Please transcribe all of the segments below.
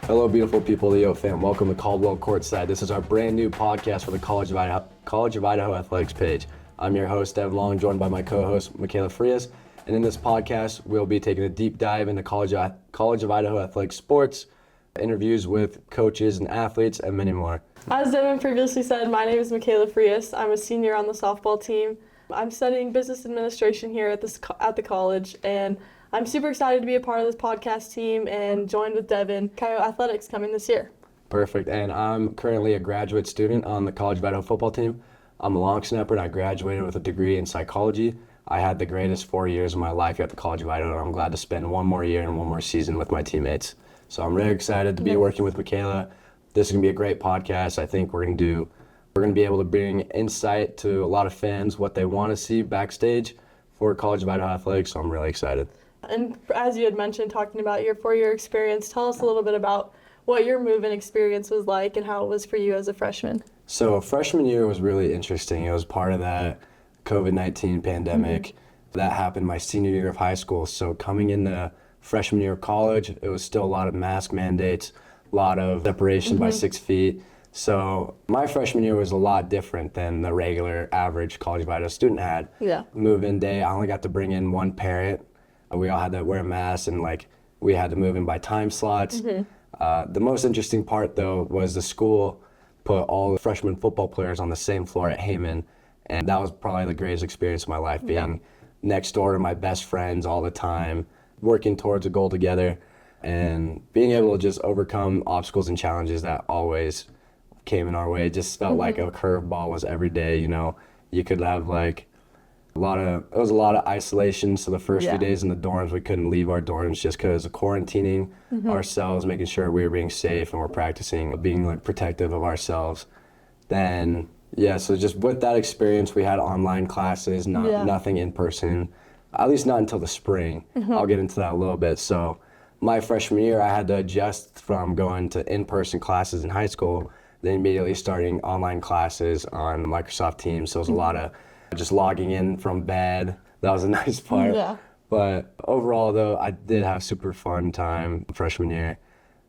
Hello, beautiful people of the O fam. Welcome to Caldwell Courtside. This is our brand new podcast for the College of Idaho Athletics page. I'm your host, Devon Long, joined by my co-host, Makayla Frias. And in this podcast, we'll be taking a deep dive into College of Idaho Athletics sports, interviews with coaches and athletes, and many more. As Devon previously said, my name is Makayla Frias. I'm a senior on the softball team. I'm studying business administration here at the college, and I'm super excited to be a part of this podcast team and joined with Devon. Coyote Athletics coming this year. Perfect. And I'm currently a graduate student on the College of Idaho football team. I'm a long snapper, and I graduated with a degree in psychology. I had the greatest 4 years of my life here at the College of Idaho, and I'm glad to spend one more year and one more season with my teammates. So I'm really excited to be working with Makayla. This is going to be a great podcast. I think we're going to be able to bring insight to a lot of fans, what they want to see backstage for College of Idaho Athletics, so I'm really excited. And as you had mentioned, talking about your 4-year experience, tell us a little bit about what your move-in experience was like and how it was for you as a freshman. So freshman year was really interesting. It was part of that COVID-19 pandemic that happened my senior year of high school. So coming into freshman year of college, it was still a lot of mask mandates, a lot of separation by 6 feet. So my freshman year was a lot different than the regular average College of Idaho student had. Yeah. Move-in day, I only got to bring in one parent. We all had to wear masks, and we had to move in by time slots. The most interesting part, though, was the school put all the freshman football players on the same floor at Heyman, and that was probably the greatest experience of my life, being next door to my best friends all the time, working towards a goal together, and being able to just overcome obstacles and challenges that always came in our way. It just felt like a curveball was every day. You could have a lot of isolation. So the first few days in the dorms, we couldn't leave our dorms just because of quarantining ourselves, making sure we were being safe and we're practicing being protective of ourselves. Then so just with that experience, we had online classes, nothing in person, at least not until the spring. I'll get into that a little bit. So my freshman year, I had to adjust from going to in-person classes in high school, then immediately starting online classes on Microsoft Teams. So it was a lot of just logging in from bed. That was a nice part. But overall, though, I did have super fun time freshman year.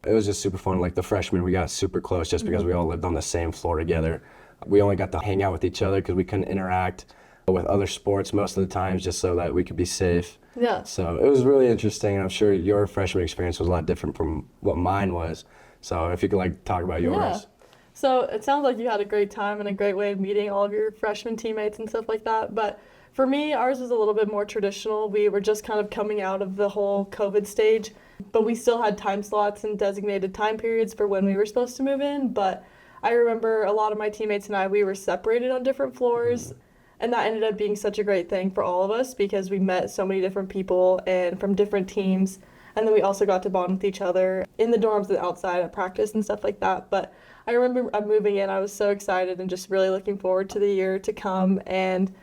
It was just super fun. Like the freshmen, we got super close just because we all lived on the same floor together. We only got to hang out with each other because we couldn't interact with other sports most of the times just so that we could be safe. So it was really interesting. And I'm sure your freshman experience was a lot different from what mine was. So if you could talk about yours. So it sounds like you had a great time and a great way of meeting all of your freshman teammates and stuff like that. But for me, ours was a little bit more traditional. We were just kind of coming out of the whole COVID stage, but we still had time slots and designated time periods for when we were supposed to move in. But I remember a lot of my teammates and I, we were separated on different floors, and that ended up being such a great thing for all of us because we met so many different people and from different teams. And then we also got to bond with each other in the dorms and outside at practice and stuff like that. But I remember moving in, I was so excited and just really looking forward to the year to come and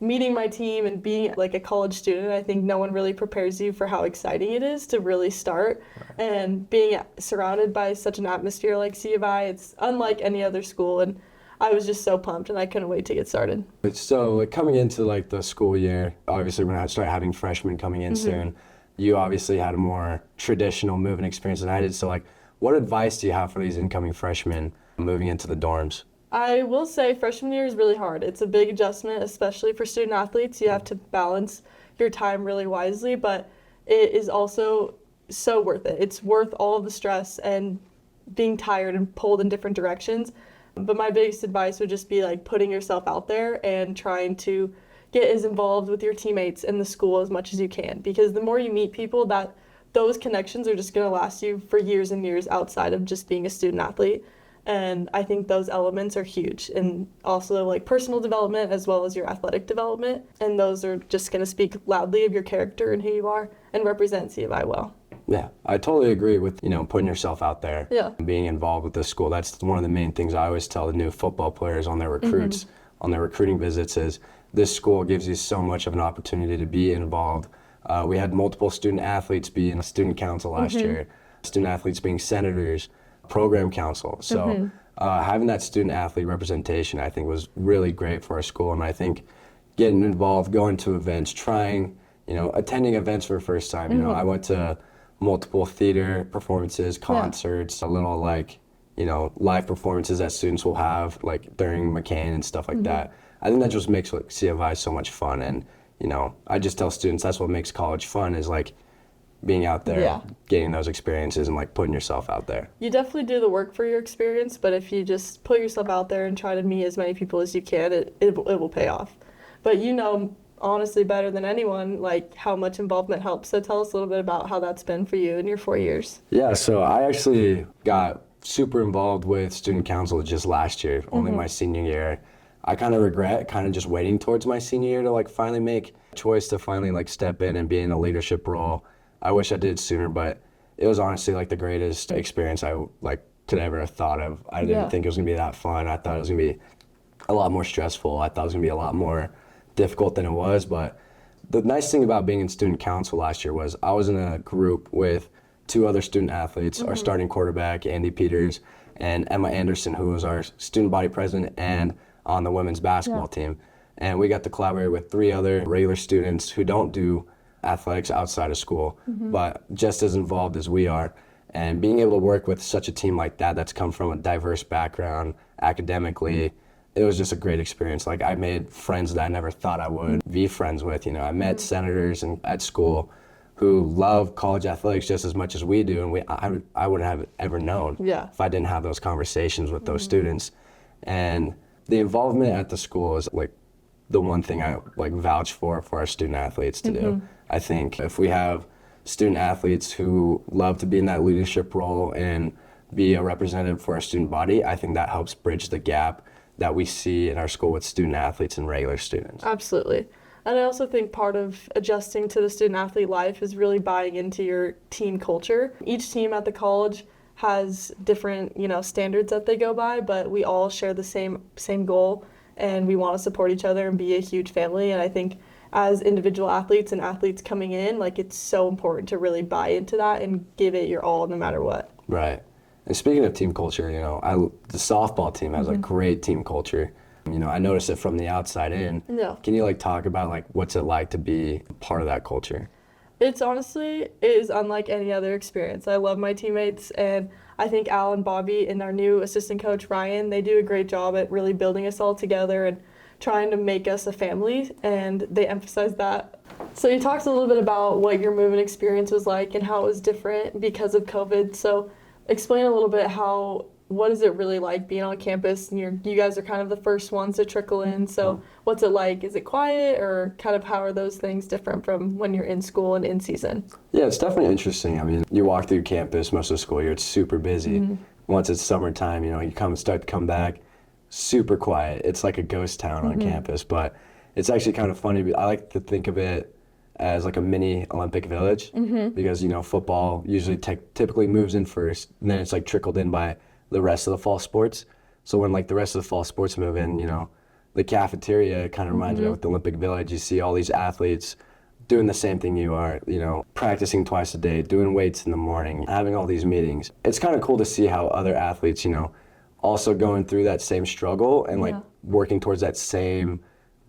meeting my team and being like a college student. I think no one really prepares you for how exciting it is to really start. And being surrounded by such an atmosphere like C of I, it's unlike any other school. And I was just so pumped and I couldn't wait to get started. So coming into the school year, obviously we're going to start having freshmen coming in soon. You obviously had a more traditional moving experience than I did. So what advice do you have for these incoming freshmen moving into the dorms? I will say freshman year is really hard. It's a big adjustment, especially for student athletes. You have to balance your time really wisely, but it is also so worth it. It's worth all of the stress and being tired and pulled in different directions. But my biggest advice would just be putting yourself out there and trying to get as involved with your teammates in the school as much as you can, because the more you meet people, those connections are just going to last you for years and years outside of just being a student athlete. And I think those elements are huge, and also personal development as well as your athletic development. And those are just going to speak loudly of your character and who you are and represent C of I well. Yeah, I totally agree with, putting yourself out there, being involved with the school. That's one of the main things I always tell the new football players on their recruits, on their recruiting visits, is this school gives you so much of an opportunity to be involved. We had multiple student athletes be in the student council last year, student athletes being senators, program council. So having that student athlete representation, I think, was really great for our school. And I think getting involved, going to events, trying, attending events for the first time. I went to multiple theater performances, concerts, a little like, live performances that students will have like during McCain and stuff like that. I think that just makes like C of I so much fun. And, I just tell students that's what makes college fun is like being out there, getting those experiences and like putting yourself out there. You definitely do the work for your experience, but if you just put yourself out there and try to meet as many people as you can, it will pay off. But honestly better than anyone, like how much involvement helps. So tell us a little bit about how that's been for you in your 4 years. Yeah, so I actually got super involved with student council just last year, only my senior year. I kind of regret kind of just waiting towards my senior year to like finally make a choice to finally like step in and be in a leadership role. I wish I did sooner, but it was honestly like the greatest experience I like could ever have thought of. I didn't think it was gonna be that fun. I thought it was gonna be a lot more stressful. I thought it was gonna be a lot more difficult than it was. But the nice thing about being in student council last year was I was in a group with 2 other student athletes, our starting quarterback, Andy Peters, and Emma Anderson, who was our student body president and on the women's basketball team. And we got to collaborate with 3 other regular students who don't do athletics outside of school, but just as involved as we are. And being able to work with such a team like that that's come from a diverse background academically, it was just a great experience. Like I made friends that I never thought I would be friends with. I met senators at school who love college athletics just as much as we do, and I wouldn't have ever known if I didn't have those conversations with those students. And the involvement at the school is like the one thing I like vouch for our student athletes to do. I think if we have student athletes who love to be in that leadership role and be a representative for our student body, I think that helps bridge the gap that we see in our school with student athletes and regular students. Absolutely. And I also think part of adjusting to the student athlete life is really buying into your team culture. Each team at the college has different, standards that they go by, but we all share the same goal, and we want to support each other and be a huge family. And I think as individual athletes and athletes coming in, like it's so important to really buy into that and give it your all no matter what. Right. And speaking of team culture, the softball team has a great team culture. I noticed it from the outside in. Yeah. Can you talk about what's it like to be part of that culture? It is unlike any other experience. I love my teammates, and I think Al and Bobby and our new assistant coach Ryan, they do a great job at really building us all together and trying to make us a family, and they emphasize that. So you talked a little bit about what your moving experience was like and how it was different because of COVID. So explain a little bit what is it really like being on campus, and you guys are kind of the first ones to trickle in. So what's it like? Is it quiet, or kind of how are those things different from when you're in school and in season? Yeah, it's definitely interesting. I mean, you walk through campus most of the school year, it's super busy. Once it's summertime, you start to come back, super quiet. It's like a ghost town on campus, but it's actually kind of funny. I like to think of it as like a mini Olympic Village because, football usually typically moves in first, and then it's trickled in by the rest of the fall sports. So when the rest of the fall sports move in, the cafeteria kind of reminds me of the Olympic Village. You see all these athletes doing the same thing you are, practicing twice a day, doing weights in the morning, having all these meetings. It's kind of cool to see how other athletes, also going through that same struggle and working towards that same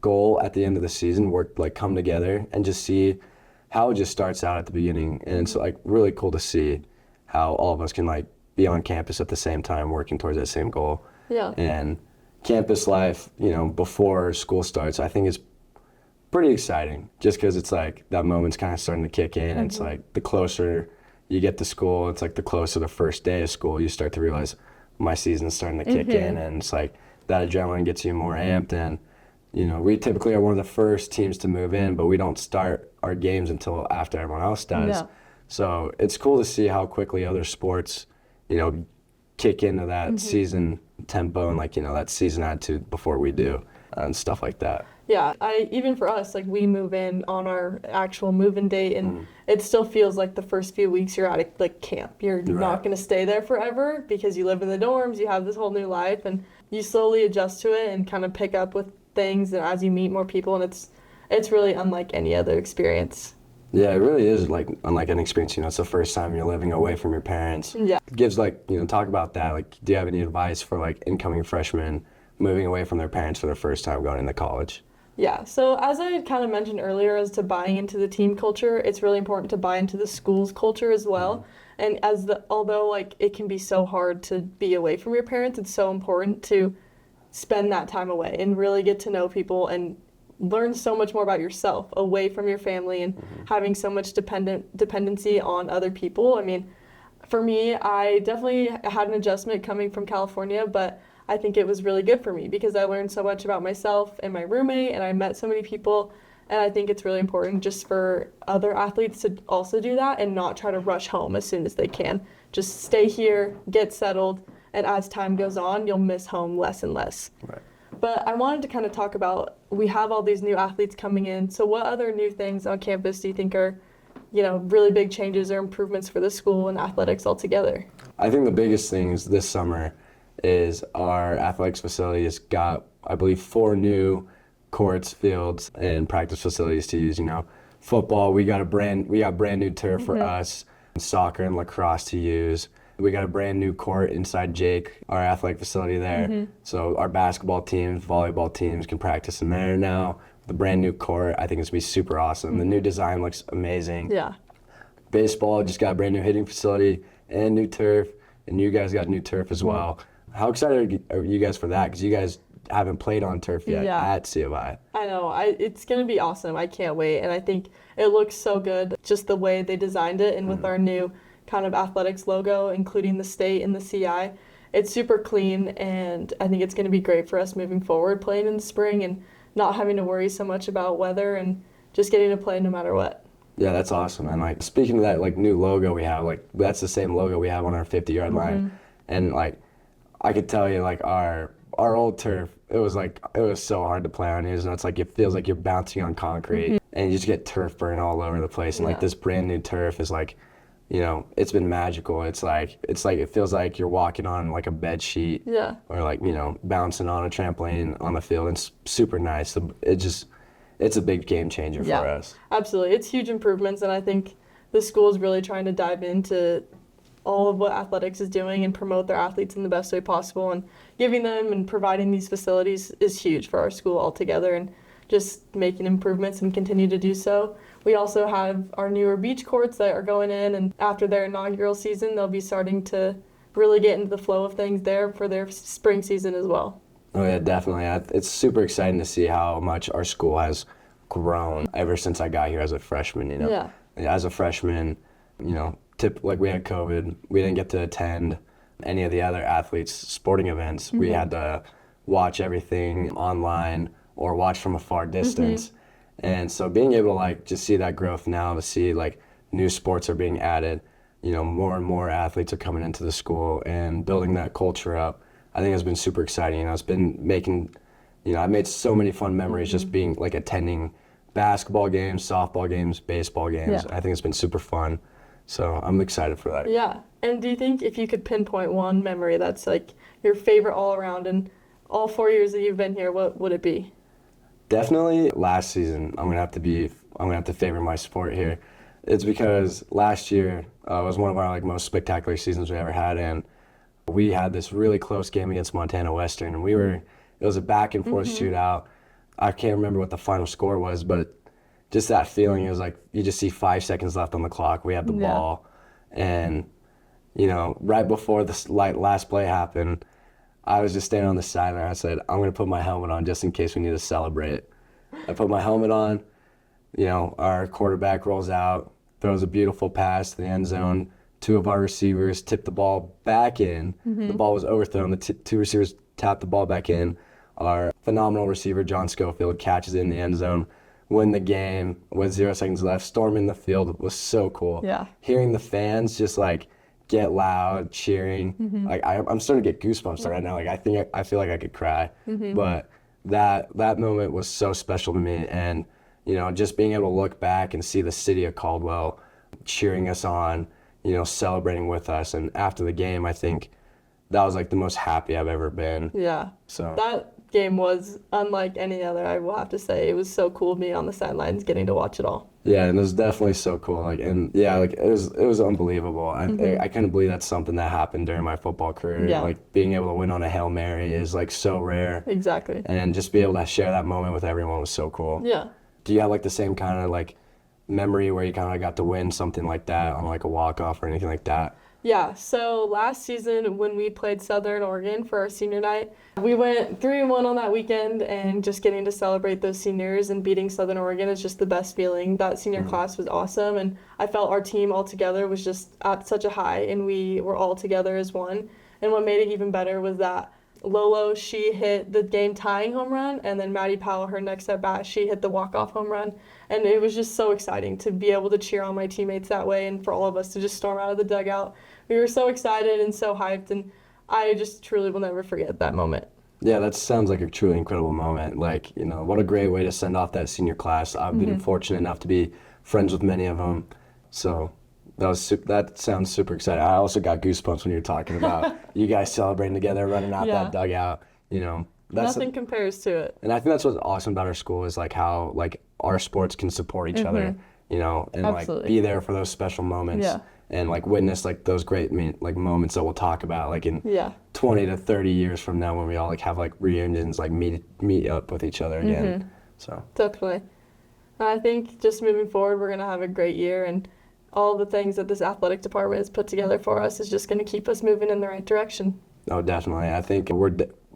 goal at the end of the season, come together and just see how it just starts out at the beginning. And it's really cool to see how all of us can be on campus at the same time, working towards that same goal. Yeah. And campus life, before school starts, I think is pretty exciting just because it's that moment's kind of starting to kick in. It's the closer you get to school, it's the closer the first day of school, you start to realize my season's starting to kick in, and it's that adrenaline gets you more amped. And we typically are one of the first teams to move in, but we don't start our games until after everyone else does. Yeah. So it's cool to see how quickly other sports kick into that season tempo and that season attitude before we do and stuff like that. Yeah, even for us, we move in on our actual move-in date, and it still feels like the first few weeks you're at camp. You're not going to stay there forever because you live in the dorms, you have this whole new life, and you slowly adjust to it and kind of pick up with things and as you meet more people, and it's really unlike any other experience. Yeah, it really is unlike an experience. It's the first time you're living away from your parents. Yeah. It gives talk about that. Do you have any advice for incoming freshmen moving away from their parents for their first time going into college? Yeah, so as I kind of mentioned earlier, as to buying into the team culture, it's really important to buy into the school's culture as well. And although like it can be so hard to be away from your parents, it's so important to spend that time away and really get to know people and learn so much more about yourself away from your family and having so much dependency on other people. I mean, for me, I definitely had an adjustment coming from California, but I think it was really good for me because I learned so much about myself and my roommate, and I met so many people. And I think it's really important just for other athletes to also do that and not try to rush home as soon as they can. Just stay here, get settled, and as time goes on, you'll miss home less and less. Right. But I wanted to kind of talk about, we have all these new athletes coming in. So what other new things on campus do you think are, really big changes or improvements for the school and athletics altogether? I think the biggest things this summer is our athletics facilities got, I believe, 4 new courts, fields, and practice facilities to use. Football, we got brand new turf for us. Soccer and lacrosse to use. We got a brand new court inside Jake, our athletic facility there. So our basketball teams, volleyball teams can practice in there now. The brand new court, I think it's gonna be super awesome. The new design looks amazing. Yeah. Baseball just got a brand new hitting facility and new turf, and you guys got new turf as well. How excited are you guys for that? Because you guys haven't played on turf yet at C of I. I know. It's going to be awesome. I can't wait. And I think it looks so good, just the way they designed it, and with our new kind of athletics logo, including the state and the CI. It's super clean, and I think it's going to be great for us moving forward, playing in the spring and not having to worry so much about weather and just getting to play no matter what. Yeah, that's awesome. And speaking of that new logo we have, that's the same logo we have on our 50-yard line. And I could tell you our old turf, it was so hard to play on. It feels like you're bouncing on concrete and you just get turf burn all over the place. And this brand new turf is it's been magical. It feels like you're walking on a bed sheet. Yeah. Or bouncing on a trampoline on the field. It's super nice. It's a big game changer for us. Absolutely. It's huge improvements, and I think the school is really trying to dive into all of what athletics is doing and promote their athletes in the best way possible, and giving them and providing these facilities is huge for our school altogether, and just making improvements and continue to do so. We also have our newer beach courts that are going in, and after their inaugural season, they'll be starting to really get into the flow of things there for their spring season as well. Oh yeah, definitely. It's super exciting to see how much our school has grown ever since I got here as a freshman. Yeah. As a freshman, we had COVID, we didn't get to attend any of the other athletes' sporting events. We had to watch everything online or watch from a far distance. And so being able to just see that growth now, to see new sports are being added, more and more athletes are coming into the school and building that culture up, I think has been super exciting. It's been making, I've made so many fun memories just being attending basketball games, softball games, baseball games. I think it's been super fun. So I'm excited for that. Yeah. And do you think if you could pinpoint one memory that's your favorite all around in all 4 years that you've been here, what would it be? Definitely last season. I'm gonna have to favor my sport here. It's because last year was one of our most spectacular seasons we ever had, and we had this really close game against Montana Western, and it was a back and forth shootout. I can't remember what the final score was, but just that feeling, it was you just see 5 seconds left on the clock. We had the ball, and right before the last play happened, I was just standing on the sideline. I said, I'm gonna put my helmet on just in case we need to celebrate. I put my helmet on. Our quarterback rolls out, throws a beautiful pass to the end zone. 2 of our receivers tipped the ball back in. The ball was overthrown. The 2 receivers tapped the ball back in. Our phenomenal receiver, John Schofield, catches it in the end zone. Win the game with 0 seconds left. Storming the field was so cool. Yeah. Hearing the fans just get loud, cheering. I'm starting to get goosebumps right now. I feel like I could cry. But that moment was so special to me, and just being able to look back and see the city of Caldwell cheering us on, celebrating with us. And after the game, I think that was the most happy I've ever been. Yeah. So game was unlike any other, I will have to say. It was so cool being on the sidelines, getting to watch it all. Yeah, and it was definitely so cool. Like, and yeah, like it was unbelievable. I couldn't believe that's something that happened during my football career. Yeah. Like being able to win on a Hail Mary is like so rare, Exactly. and just be able to share that moment with everyone was so cool. Yeah. Do you have like the same kind of like memory where you kind of got to win something like that on like a walk-off or anything like that? Yeah, so last season when we played Southern Oregon for our senior night, we went 3-1 on that weekend, and just getting to celebrate those seniors and beating Southern Oregon is just the best feeling. That senior class was awesome, and I felt our team all together was just at such a high, and we were all together as one. And what made it even better was that Lolo, she hit the game-tying home run, and then Maddie Powell, her next at-bat, she hit the walk-off home run. And it was just so exciting to be able to cheer on my teammates that way, and for all of us to just storm out of the dugout. We were so excited and so hyped, and I just truly will never forget that moment. Yeah, that sounds like a truly incredible moment. Like, you know, what a great way to send off that senior class. I've been fortunate enough to be friends with many of them, so that sounds super exciting. I also got goosebumps when you were talking about you guys celebrating together, running out Yeah. that dugout. You know, Nothing compares to it. and I think that's what's awesome about our school is like how like our sports can support each other. You know, and Absolutely. like be there for those special moments. Yeah. And like witness like those great like moments that we'll talk about like in Yeah. 20 to 30 years from now when we all like have like reunions, like meet up with each other again. So Definitely. And I think just moving forward, we're going to have a great year, and all the things that this athletic department has put together for us is just going to keep us moving in the right direction. oh, definitely. I think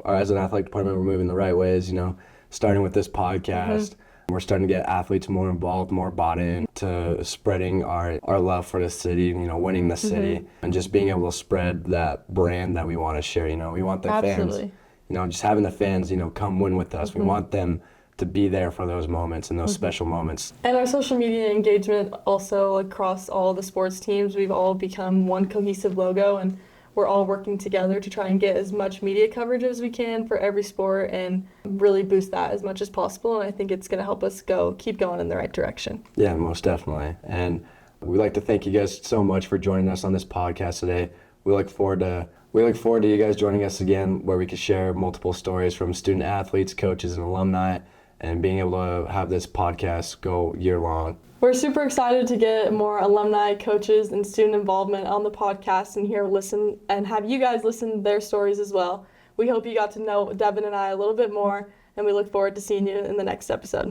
as an athletic department, we're moving the right ways. You know, starting with this podcast, we're starting to get athletes more involved, more bought in to spreading our love for the city. You know, winning the city, and just being able to spread that brand that we want to share. You know, we want the fans. Absolutely. You know, just having the fans, you know, come win with us. We want them to be there for those moments and those special moments. And our social media engagement also across all the sports teams, we've all become one cohesive logo, and we're all working together to try and get as much media coverage as we can for every sport and really boost that as much as possible. And I think it's going to help us keep going in the right direction. Yeah, most definitely. And we'd like to thank you guys so much for joining us on this podcast today. We look forward to you guys joining us again, where we can share multiple stories from student athletes, coaches, and alumni, and being able to have this podcast go year long. We're super excited to get more alumni, coaches, and student involvement on the podcast and have you guys listen to their stories as well. We hope you got to know Devon and I a little bit more, and we look forward to seeing you in the next episode.